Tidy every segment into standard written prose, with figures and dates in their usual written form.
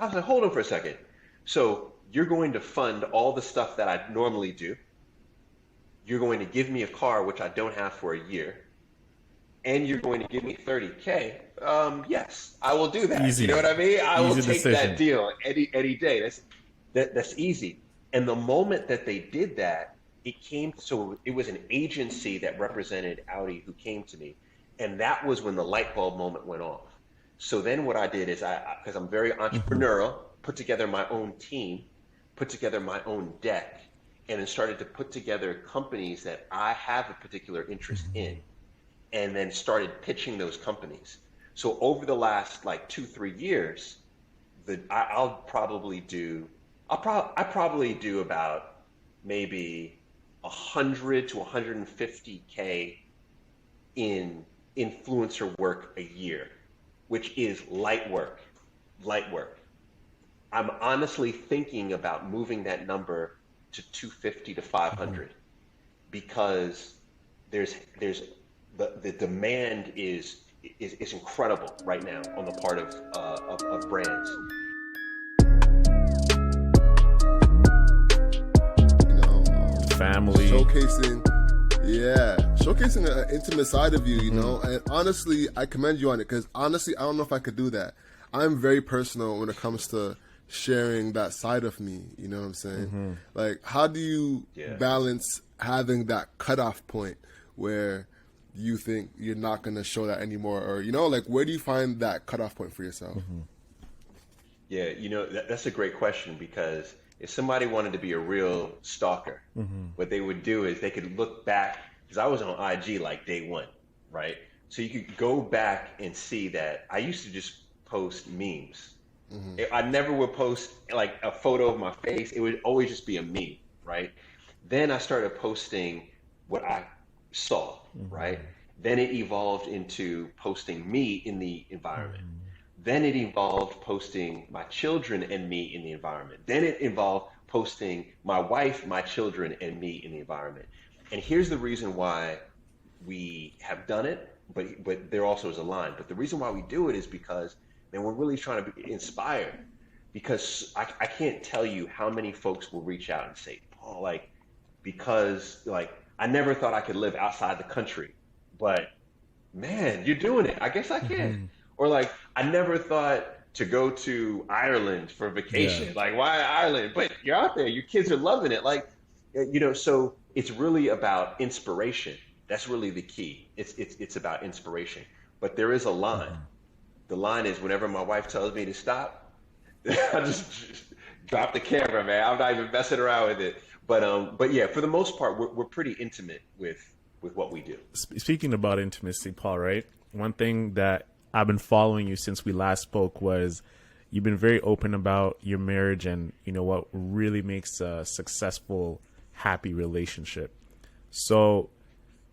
I was like, hold on for a second. So you're going to fund all the stuff that I normally do. You're going to give me a car, which I don't have for a year, and you're going to give me 30K. Yes, I will do that. You know Easy, what I mean? I will easy take that decision. deal any day. That's easy. And the moment that they did that, it was an agency that represented Audi who came to me, and that was when the light bulb moment went off. So then what I did is because I'm very Hmm. entrepreneurial, put together my own team, put together my own deck, and then started to put together companies that I have a particular interest in, and then started pitching those companies. So over the last like 2, 3 years, I'll probably do, I probably do about maybe 100 to 150K in influencer work a year, which is light work, light work. I'm honestly thinking about moving that number to 250 to Hmm. 500 because there's the demand is incredible right now on the part of brands. You know, Family. showcasing, yeah, showcasing an intimate side of you, you Hmm. know. And honestly, I commend you on it because honestly, I don't know if I could do that. I'm very personal when it comes to sharing that side of me. You know what I'm saying? Hmm. Like, how do you Yeah. balance having that cutoff point where you think you're not going to show that anymore, or you know, like where do you find that cutoff point for yourself? Hmm. Yeah, that's a great question because if somebody wanted to be a real stalker, Hmm. what they would do is they could look back, because I was on IG like day one, right? So you could go back and see that I used to just post memes. I never would post like a photo of my face. It would always just be a meme, right? Then I started posting what I saw, right? Hmm. Then it evolved into posting me in the environment. Hmm. Then it involved posting my children and me in the environment. Then it involved posting my wife, my children, and me in the environment. And here's the reason why we have done it, but there also is a line. But the reason why we do it is because man, we're really trying to be inspired. Because I can't tell you how many folks will reach out and say, Paul, like, because like I never thought I could live outside the country, but man, you're doing it. I guess I can. Hmm. Or like, I never thought to go to Ireland for Yeah. vacation. Like, why Ireland? But you're out there. Your kids are loving it. Like, so it's really about inspiration. That's really the key. It's about inspiration. But there is a line. Hmm. The line is whenever my wife tells me to stop, I just drop the camera, man. I'm not even messing around with it. But yeah, for the most part, we're pretty intimate with what we do. Speaking about intimacy, Paul, right? One thing that I've been following you since we last spoke was you've been very open about your marriage and what really makes a successful, happy relationship. So,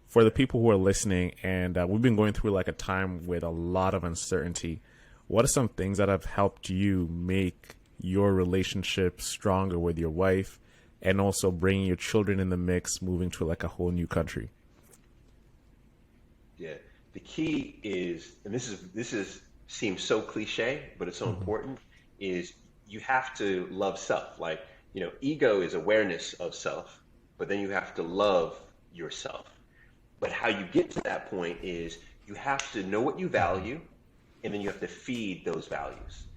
for the people who are listening, and we've been going through like a time with a lot of uncertainty, what are some things that have helped you make your relationship stronger with your wife, and also bringing your children in the mix, moving to like a whole new country? Yeah. The key is, and this is seems so cliche, but it's so Hmm. important, is you have to love self. Like, ego is awareness of self, but then you have to love yourself. But how you get to that point is you have to know what you value, and then you have to feed those values.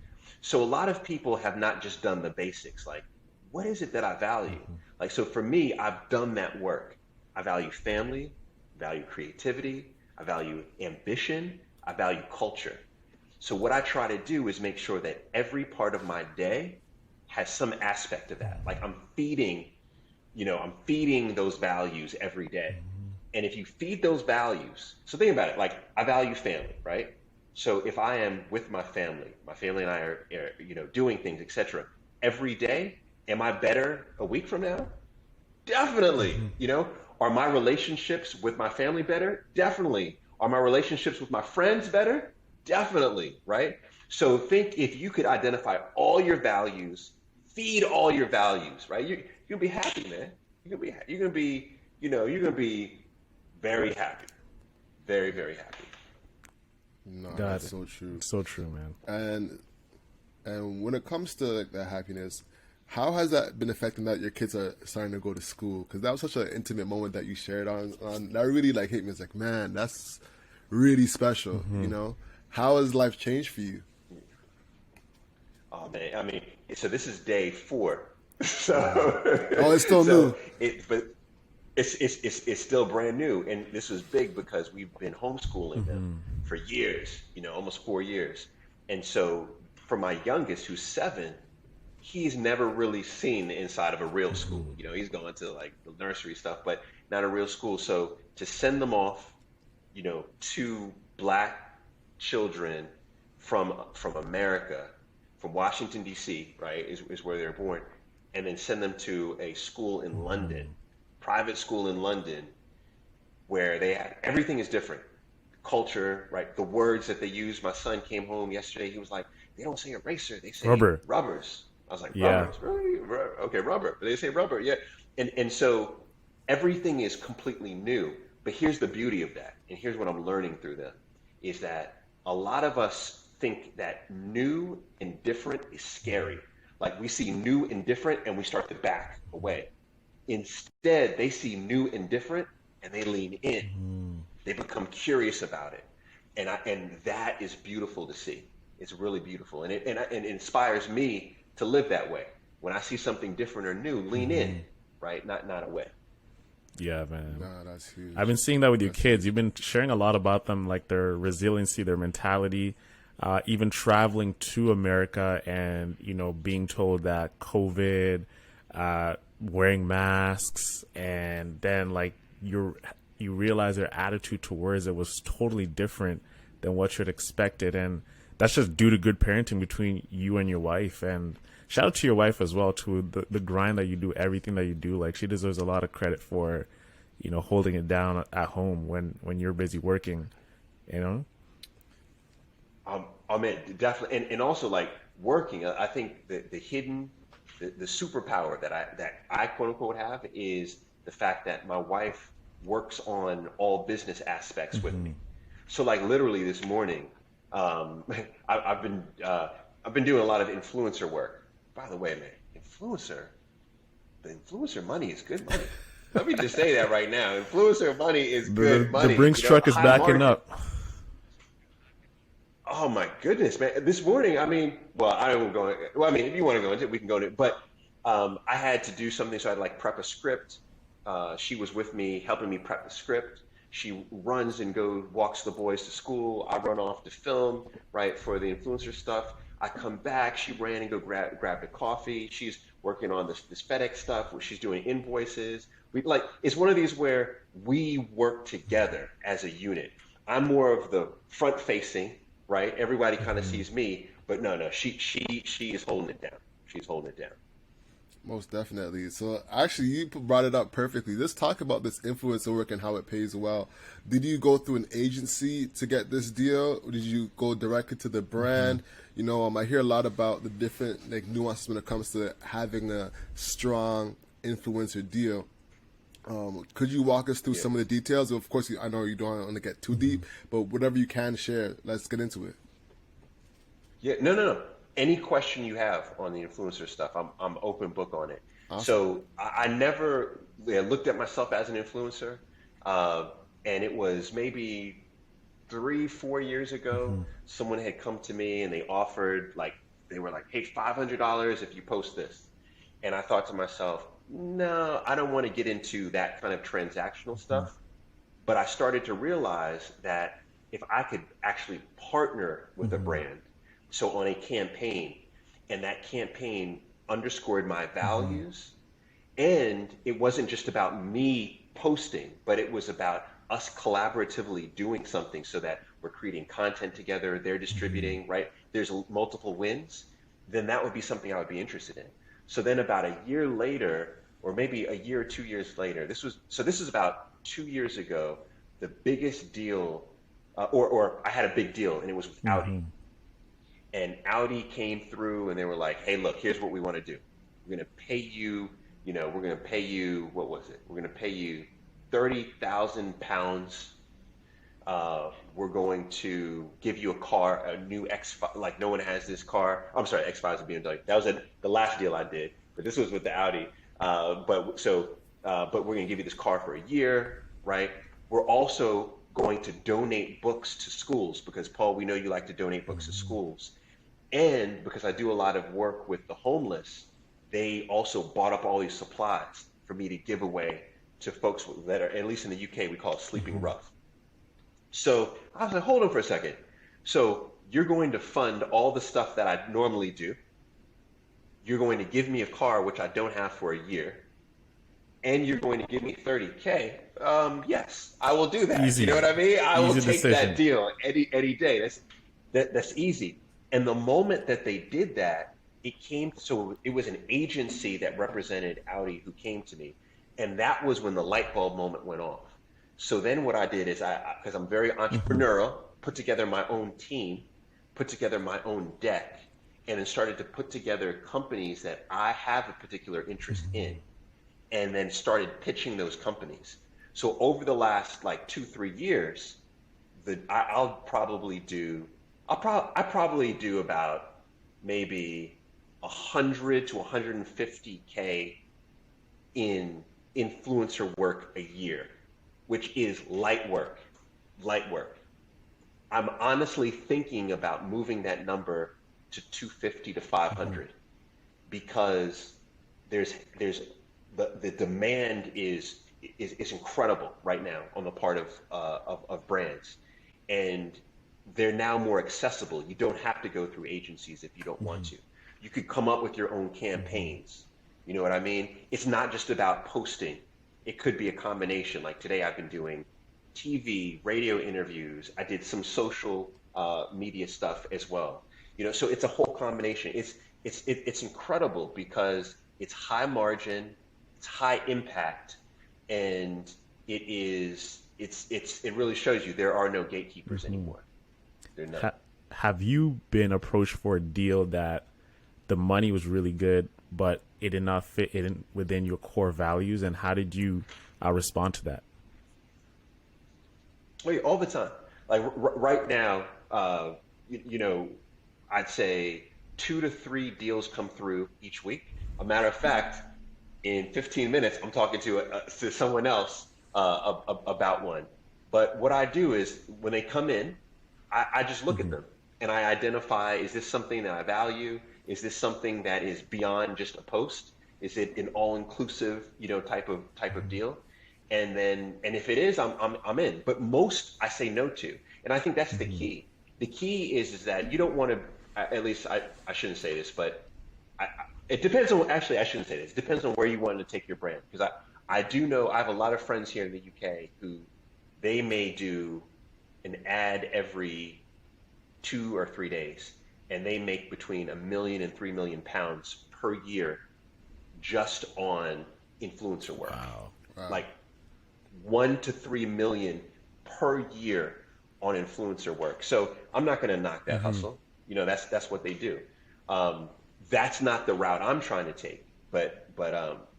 So a lot of people have not just done the basics, like, what is it that I value? Like, so for me, I've done that work. I value family, value creativity, I value ambition, I value culture. So what I try to do is make sure that every part of my day has some aspect of that. Like I'm feeding those values every day. And if you feed those values, so think about it, like I value family, right? So if I am with my family and I are doing things, etc. every day, am I better a week from now? Definitely. Hmm. Are my relationships with my family better? Definitely. Are my relationships with my friends better? Definitely, right? So think if you could identify all your values, feed all your values, right? You're gonna be happy, man. You're gonna be very happy, very very happy. No, Got that's it. so true. So true, man. And And when it comes to like that happiness, how has that been affecting that your kids are starting to go to school? Because that was such an intimate moment that you shared on that really like hit me. It's like, man, that's really special. You know, how has life changed for you? Oh man, I mean, so this is day 4. Wow. So, Oh, it's still so new. but it's still brand new, and this was big because we've been homeschooling them for years, almost 4 years. And so for my youngest, who's 7, he's never really seen the inside of a real school. He's going to like the nursery stuff, but not a real school. So to send them off, to black children from America, from Washington D.C., right, is where they're born, and then send them to a school in London, private school in London, where they have everything is different. Culture, right? The words that they use. My son came home yesterday. He was like, "They don't say eraser. They say Rubber. rubbers." I was like, Yeah. "Rubbers, really? Okay, rubber." They say rubber, yeah. And so everything is completely new. But here's the beauty of that, and here's what I'm learning through them, is that a lot of us think that new and different is scary. Like we see new and different, and we start to back away. Instead, they see new and different, and they lean in. They become curious about it, and that is beautiful to see. It's really beautiful, and it inspires me to live that way. When I see something different or new, lean in, right? Not away. Yeah, man. Nah, that's I've huge. been seeing that with your That's kids. huge. You've been sharing a lot about them, like their resiliency, their mentality, even traveling to America and, being told that COVID, wearing masks, and then like you realize their attitude towards it was totally different than what you had expected. And that's just due to good parenting between you and your wife. And shout out to your wife as well, to the grind that you do, everything that you do. Like she deserves a lot of credit for, holding it down at home when you're busy working, you know? I mean, definitely, and also like working. I think the hidden, the superpower that I quote unquote have is the fact that my wife works on all business aspects with me. So like literally this morning, um, I've been doing a lot of influencer work. By the way, man, the influencer money is good money. Let me just say that right now. Influencer money is The, the, good the money. Brinks truck is High backing margin. up. Oh my goodness, man! This morning, I mean, well, I won't go. Well, I mean, if you want to go into it, we can go into it. But I had to do something, so I had to like prep a script. She was with me, helping me prep the script. She runs and walks the boys to school. I run off to film, right, for the influencer stuff. I come back. She ran and grab the coffee. She's working on this FedEx stuff where she's doing invoices. We like it's one of these where we work together as a unit. I'm more of the front facing, right? Everybody kind of sees me, but no, she is holding it down. She's holding it down. Most definitely. So actually, you brought it up perfectly. Let's talk about this influencer work and how it pays well. Did you go through an agency to get this deal, or did you go directly to the brand? I hear a lot about the different like nuances when it comes to having a strong influencer deal. Could you walk us through Yeah. some of the details? Of course, I know you don't want to get too deep, but whatever you can share, let's get into it. Yeah, no. Any question you have on the influencer stuff, I'm open book on it. Awesome. So I never looked at myself as an influencer, uh, and it was maybe 3, 4 years ago. Someone had come to me and they were like, "Hey, $500 if you post this," and I thought to myself, "No, I don't want to get into that kind of transactional stuff." But I started to realize that if I could actually partner with a brand, so on a campaign, and that campaign underscored my values, and it wasn't just about me posting, but it was about us collaboratively doing something so that we're creating content together, they're distributing, right? There's multiple wins, then that would be something I would be interested in. So then about a year later, or maybe a year or 2 years later, this is about 2 years ago, the biggest deal, or I had a big deal, and it was with Audi. And Audi came through and they were like, "Hey, look, here's what we want to do. We're going to pay you, we're going to pay you, what was it? We're going to pay you 30,000 pounds We're going to give you a car, a new X5, like no one has this car. I'm sorry, X5 is a BMW. That was the last deal I did, but this was with the Audi. But we're going to give you this car for a year, right? We're also going to donate books to schools because Paul, we know you like to donate books to schools. And because I do a lot of work with the homeless, they also bought up all these supplies for me to give away to folks that are, at least in the UK, we call it sleeping rough. So I was like, hold on for a second. So you're going to fund all the stuff that I normally do. You're going to give me a car, which I don't have for a year. And you're going to give me 30K. Yes, I will do that. Easy. You know what I mean? I will Easy take decision. that deal any day. That's easy. And the moment that they did that, it was an agency that represented Audi who came to me. And that was when the light bulb moment went off. So then what I did is because I'm very entrepreneurial, put together my own team, put together my own deck, and then started to put together companies that I have a particular interest in, and then started pitching those companies. So over the last like 2-3 years, I probably do about maybe 100 to 150K in influencer work a year, which is light work. I'm honestly thinking about moving that number to 250 to 500 because the demand is incredible right now on the part of brands, and they're now more accessible. You don't have to go through agencies if you don't want to. You could come up with your own campaigns. You know what I mean? It's not just about posting. It could be a combination. Like today I've been doing TV, radio interviews. I did some social media stuff as well. You know, so it's a whole combination. It's incredible because it's high margin, it's high impact, and it really shows you there are no gatekeepers anymore. They're not. Have you been approached for a deal that the money was really good, but it did not fit within your core values, and how did you respond to that? Wait, all the time. Like right now, I'd say 2 to 3 deals come through each week. A matter of fact, in 15 minutes, I'm talking to someone else about one. But what I do is when they come in, I just look at them and I identify: is this something that I value? Is this something that is beyond just a post? Is it an all-inclusive, type of deal? And if it is, I'm in. But most I say no to, and I think that's the key. The key is that you don't want to. At least I shouldn't say this, but it depends on. Actually, I shouldn't say this. It depends on where you want to take your brand, because I do know I have a lot of friends here in the UK who they may do an ad every 2 or 3 days, and they make between £1 million and £3 million per year just on influencer work. Wow. Like 1 to 3 million per year on influencer work. So I'm not going to knock that hustle. That's what they do. That's not the route I'm trying to take. But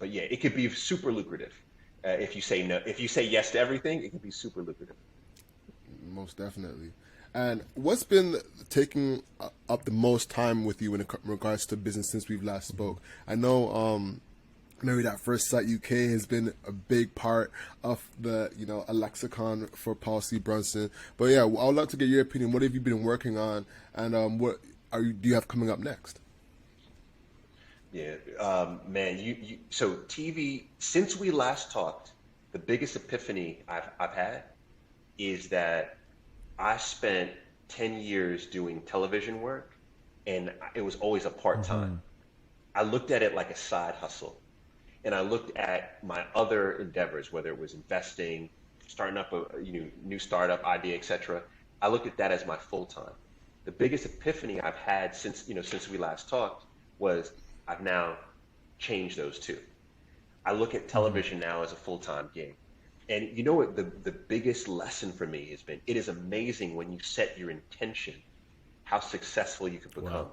yeah, it could be super lucrative. If you say no, if you say yes to everything, it can be super lucrative. Most definitely. And what's been taking up the most time with you in regards to business since we've last spoke? I know Married at First Sight UK has been a big part of the, a lexicon for Paul C. Brunson. But yeah, I would love to get your opinion. What have you been working on, and what do you have coming up next? Yeah, man, so TV, since we last talked, the biggest epiphany I've had is that I spent 10 years doing television work, and it was always a part-time. I looked at it like a side hustle, and I looked at my other endeavors, whether it was investing, starting up a new startup idea, etc. I looked at that as my full-time. The biggest epiphany I've had since we last talked was I've now changed those two. I look at television now as a full-time gig. And you know what the biggest lesson for me has been? It is amazing when you set your intention, how successful you could become. Wow.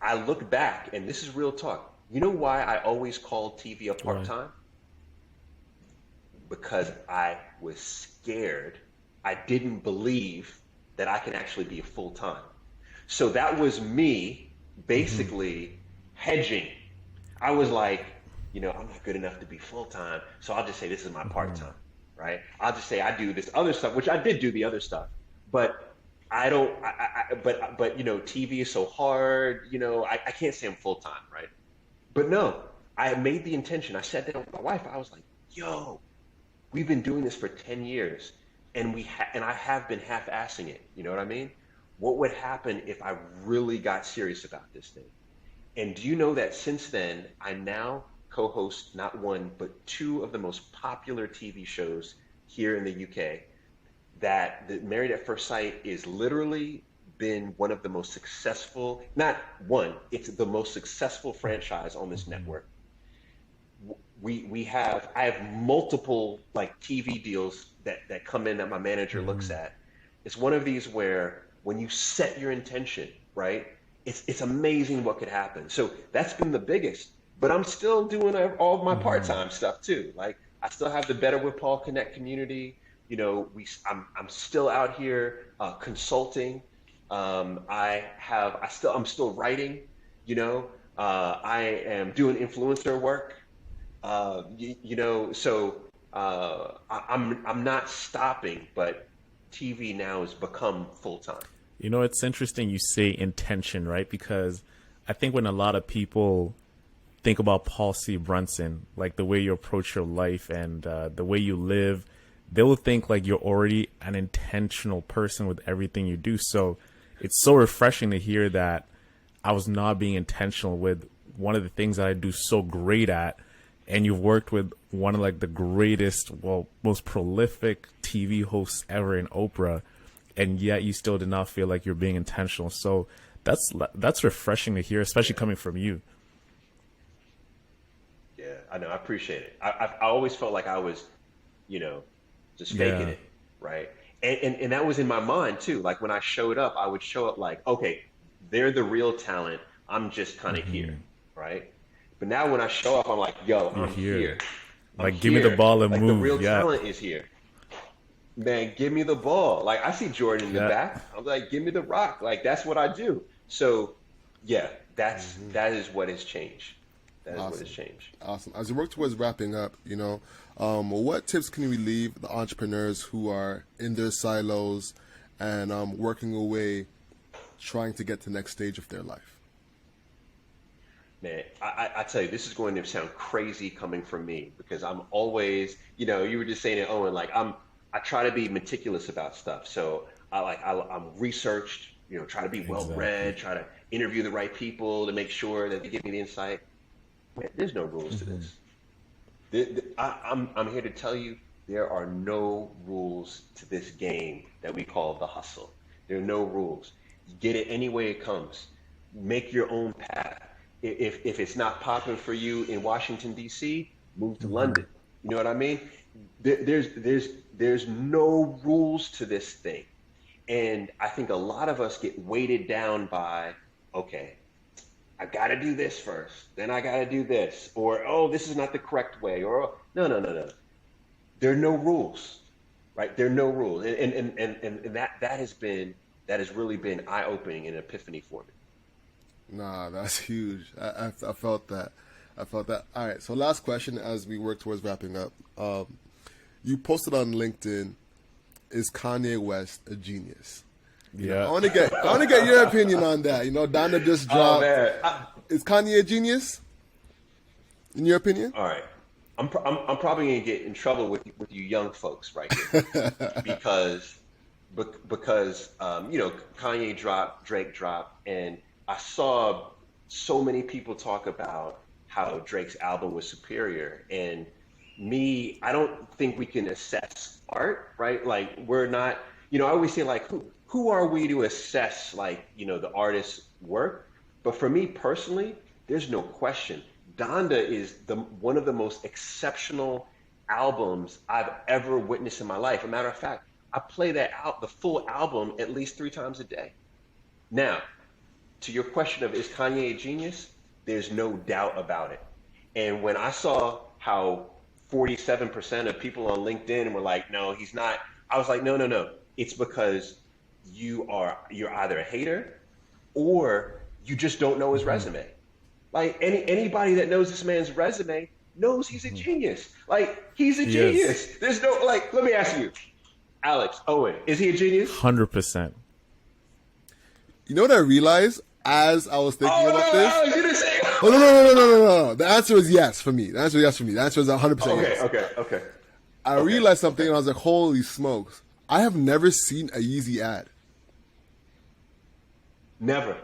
I look back, and this is real talk. You know why I always called TV a part-time? Because I was scared I didn't believe that I can actually be a full time. So that was me basically hedging. I was like, I'm not good enough to be full time, so I'll just say this is my part time, right? I'll just say I do this other stuff, which I did do the other stuff, but I don't. But TV is so hard. I can't say I'm full time, right? But no, I made the intention. I sat down with my wife. I was like, yo, we've been doing this for 10 years, and I have been half-assing it. You know what I mean? What would happen if I really got serious about this thing? And do you know that since then, I now co-host not one, but two of the most popular TV shows here in the UK, that the Married at First Sight is literally been one of the most successful, not one, it's the most successful franchise on this network. I have multiple like TV deals that come in that my manager looks at. It's one of these where when you set your intention, right, it's amazing what could happen. So that's been the biggest, but I'm still doing all of my part-time stuff too. Like I still have the Better with Paul Connect community. I'm still out here consulting. I'm still writing. I am doing influencer work. So I'm not stopping, but TV now has become full time. It's interesting you say intention, right? Because I think when a lot of people think about Paul C. Brunson, like the way you approach your life and the way you live, they will think like you're already an intentional person with everything you do. So it's so refreshing to hear that I was not being intentional with one of the things that I do so great at. And you've worked with one of like the greatest, most prolific TV hosts ever in Oprah, and yet you still did not feel like you're being intentional. So that's refreshing to hear, especially coming from you. Yeah, I know. I appreciate it. I always felt like I was, just faking it, right? And that was in my mind too. Like when I showed up, I would show up like, okay, they're the real talent. I'm just kind of here, right? But now when I show up, I'm like, yo, I'm here. Like, give me the ball and move. The real talent is here. Man, give me the ball. Like, I see Jordan in the back. I'm like, give me the rock. Like, that's what I do. So, yeah, that is what has changed. That is what has changed. Awesome. As we work towards wrapping up, what tips can you leave the entrepreneurs who are in their silos and working away, trying to get to the next stage of their life? Man, I tell you, this is going to sound crazy coming from me because I'm always, you were just saying it, Owen, like I try to be meticulous about stuff. So I'm researched, try to be well-read, try to interview the right people to make sure that they give me the insight. Man, there's no rules to this. I'm here to tell you there are no rules to this game that we call the hustle. There are no rules. You get it any way it comes. Make your own path. If it's not popping for you in Washington, D.C., move to London. You know what I mean? There's no rules to this thing. And I think a lot of us get weighted down by, okay, I got to do this first, then I got to do this, or, oh, this is not the correct way, or, no. There are no rules, right? There are no rules. And that has really been eye-opening and an epiphany for me. Nah, that's huge. I felt that. All right, so last question as we work towards wrapping up. You posted on LinkedIn, is Kanye West a genius? Yeah. I want to get your opinion on that. Donna just dropped. Is Kanye a genius? In your opinion? All right. I'm probably gonna get in trouble with you young folks right here because Kanye dropped, Drake dropped, and I saw so many people talk about how Drake's album was superior, and me, I don't think we can assess art, right? Like we're not, I always say like, who are we to assess like, the artist's work? But for me personally, there's no question. Donda is one of the most exceptional albums I've ever witnessed in my life. As a matter of fact, I play the full album at least 3 times a day. Now, to your question of is Kanye a genius, there's no doubt about it. And when I saw how 47% of people on LinkedIn were like, no, he's not, I was like, no. it's because you're either a hater or you just don't know his resume. Like anybody that knows this man's resume knows he's a genius. Like he's a genius. There's no like. Let me ask you, Alex Owen, is he a genius? 100%. You know what I realized as I was thinking about this? I was gonna say. Oh no. The answer is yes for me. The answer is yes for me. The answer is 100% yes. Okay. I realized something and I was like, holy smokes. I have never seen a Yeezy ad. Never.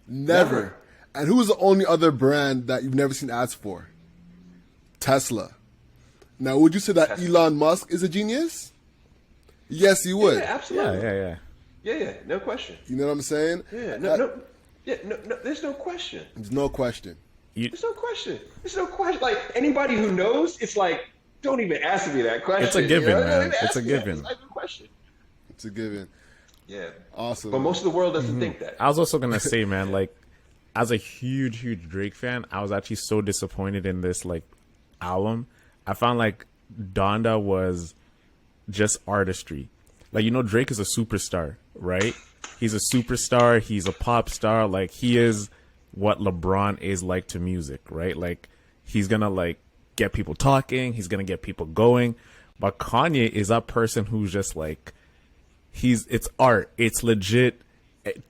And who is the only other brand that you've never seen ads for? Tesla. Now, would you say that Elon Musk is a genius? Yes, you would. Yeah, absolutely. Yeah. No question. You know what I'm saying? Yeah, no. There's no question. There's no question. There's no question. Like anybody who knows, it's like, don't even ask me that question. It's a given, you know? man. It's a given. It's not even a question. It's a given. Yeah. Awesome. But most of the world doesn't think that. I was also gonna say, man, like as a huge Drake fan, I was actually so disappointed in this like album. I found like Donda was just artistry. Like, you know, Drake is a superstar, right? He's a superstar. He's a pop star. Like, he is what LeBron is like to music, right? Like, he's gonna like get people talking. He's gonna get people going. But Kanye is that person who's just like, it's art. It's legit.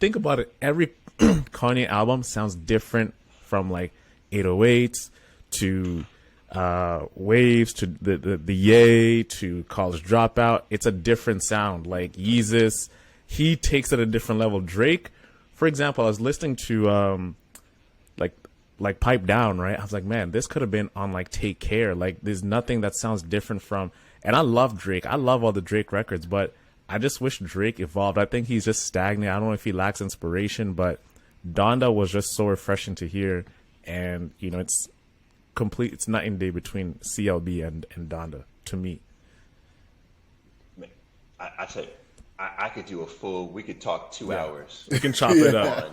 Think about it. Every Kanye album sounds different, from like 808s to Waves to the Yay to College Dropout. It's a different sound. Like Yeezus, he takes it a different level. Drake, for example, I was listening to like Pipe Down, right? I was like, man, this could have been on like Take Care. Like, there's nothing that sounds different from. And I love Drake. I love all the Drake records, but I just wish Drake evolved. I think he's just stagnant. I don't know if he lacks inspiration, but Donda was just so refreshing to hear. And, you know, it's complete. It's night and day between CLB and Donda to me. I tell you, I could do a full. We could talk 2 hours. We can chop it up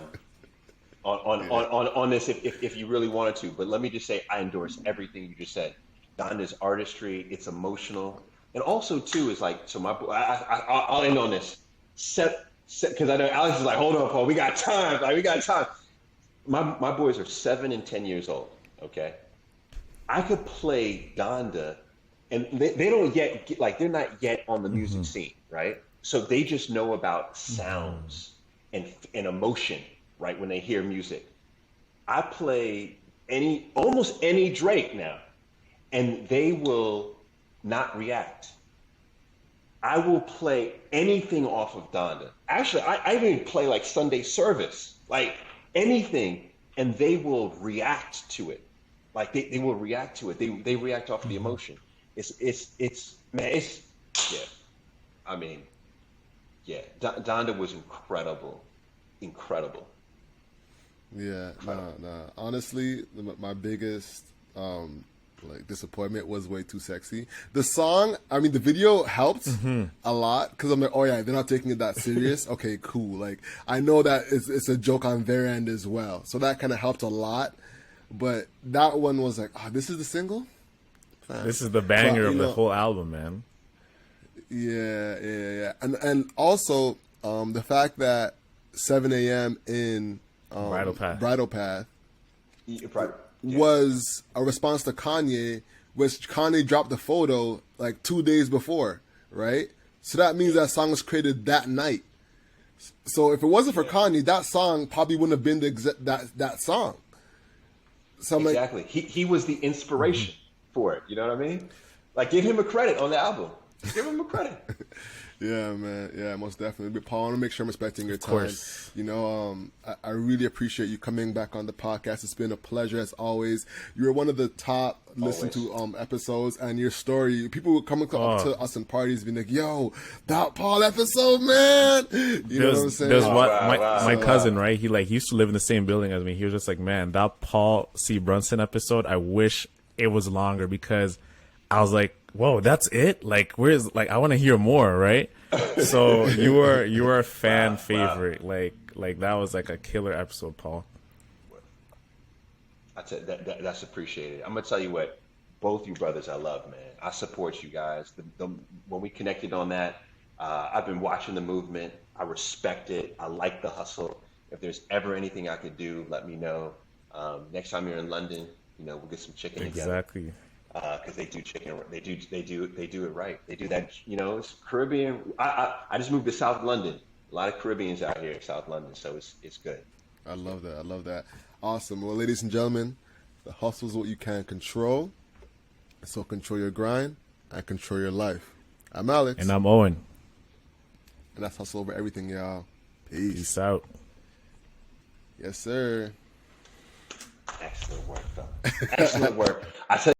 on this if you really wanted to. But let me just say, I endorse everything you just said. Donda's artistry, it's emotional, and also too is like, so I'll end on this. Because I know Alex is like, hold on, Paul, we got time. Like, we got time. My boys are 7 and 10 years old. Okay, I could play Donda, and they don't yet like, they're not yet on the music scene, right? So they just know about sounds and emotion, right? When they hear music, I play almost any Drake now, and they will not react. I will play anything off of Donda. Actually, I even play like Sunday Service, like anything, and they will react to it. Like they will react to it. They react off of the emotion. It's yeah. I mean, yeah. Donda was incredible. Yeah, no. Honestly, my biggest like disappointment was Way Too Sexy. The song, I mean, the video helped a lot, because I'm like, oh yeah, they're not taking it that serious. Okay, cool. Like, I know that it's a joke on their end as well, so that kind of helped a lot. But that one was like, oh, this is the single? This is the banger of the whole album, man. Yeah. And also, the fact that 7 a.m. in Bridal Path was a response to Kanye, which Kanye dropped the photo like 2 days before, right? So that means that song was created that night. So if it wasn't for Kanye, that song probably wouldn't have been that song. So exactly. He was the inspiration for it. You know what I mean? Like, give him a credit on the album. Give him a credit. Yeah, man. Yeah, most definitely. But Paul, I want to make sure I'm respecting your time. Course. You know, I really appreciate you coming back on the podcast. It's been a pleasure as always. You're one of the top listened to episodes, and your story, people would come up to us in parties being like, yo, that Paul episode, man. You know what I'm saying? There's my cousin, right? He used to live in the same building as me. He was just like, man, that Paul C. Brunson episode, I wish it was longer, because I was like, whoa, that's it? Like, I want to hear more, right? So you were a fan favorite. Like that was like a killer episode, Paul. That's appreciated. I'm gonna tell you what, both you brothers I love, man. I support you guys. When we connected on that, I've been watching the movement. I respect it. I like the hustle. If there's ever anything I could do, let me know. Next time you're in London, we'll get some chicken together. Exactly. Because they do chicken, they do it right. They do that, it's Caribbean. I just moved to South London. A lot of Caribbeans out here in South London, so it's good. I love that. I love that. Awesome. Well, ladies and gentlemen, the hustle is what you can control. So control your grind and control your life. I'm Alex. And I'm Owen. And that's Hustle Over Everything, y'all. Peace. Peace out. Yes, sir. Excellent work, though. Excellent work. I said